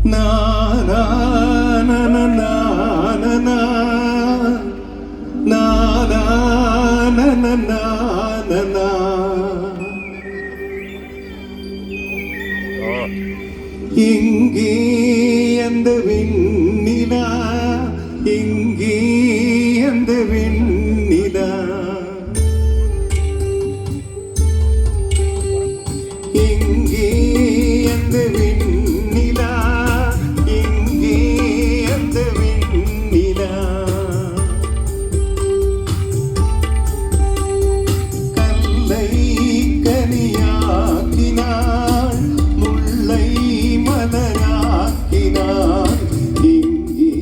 na na na na na na na na na na na na na இங்கே அந்த விண்ணிலா இங்கே அந்த விண்ணிலா இங்கே அந்த விண்ணிலா இங்கே அந்த விண்ணிலா கல்லை கனியாக்கினாள் முல்லை மலராக்கினாள் இங்கே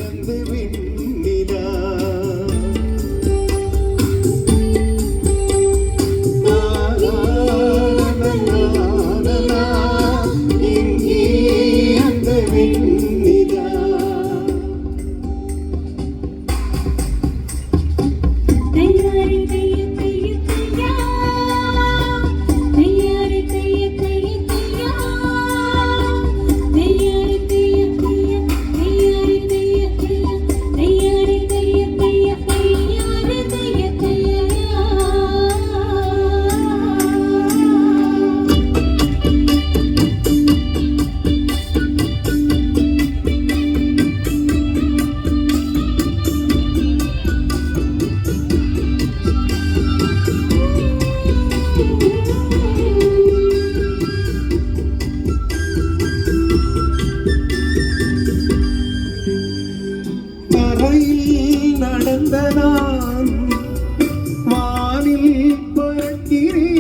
அந்த விண்ணிலா இங்கே அந்த விண்ணிலா தையாரி தைய தைய தையா தையாரி தைய தைய தையா தையாரி தைய தைய தையாரி தைய தைய தையாரி தைய தைய தையாரி தைய தையா தரையில் நடந்த நான் வானில் பறக்கிறேன்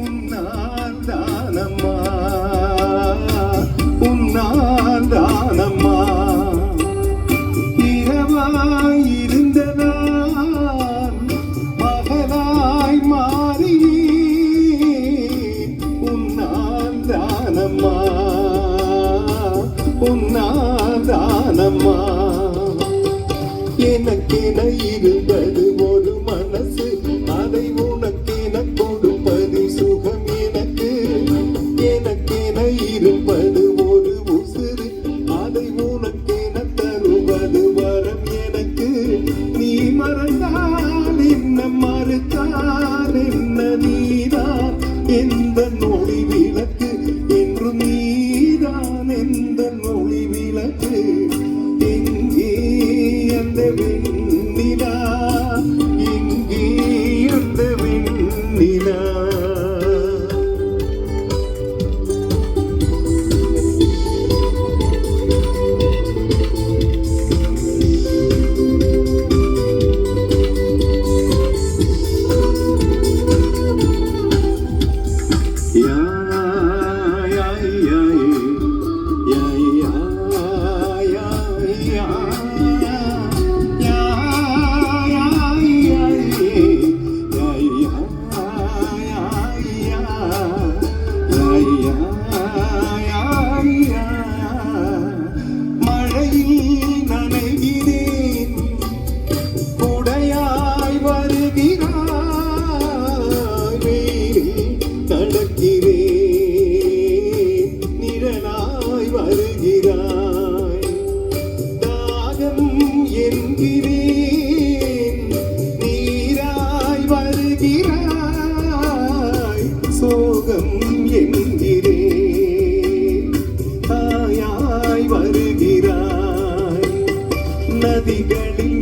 உன்னால் தானம்மா உன்னால் தானம்மா இரவாய் இருந்த நான் பகலாய் மாறினேன் உன்னால் தானம்மா உன்னால் தானம்மா எனக்கென இருந்தது ஒரு மனசு அதை உனக்கென கொடுப்பது சுகம் எனக்கு எனக்கென இருப்பது ஒரு உசுறு அதை உனக்கென தருவது வரம் எனக்கு நீ மறந்தால் என்ன மறுத்தால் என்ன நீதான் எந்த நொடி விளக்கு என்று நீதான் எந்த நொடி விளக்கு எங்கே அந்த வெண்ணிலா எங்கே அந்த வெண்ணிலா யா யா யா யா யா யா யா மழையில் நனைகிறேன் குடையாய் வருகிறாய் வெயிலில் நடக்கிறேன் நிழலாய் வருகிறாய் தாகம் என்கிறேன் நீராய் வருகிறாய் சோகம் என்கிறேன் தாயாய் வருகிறாய் நதிகளில்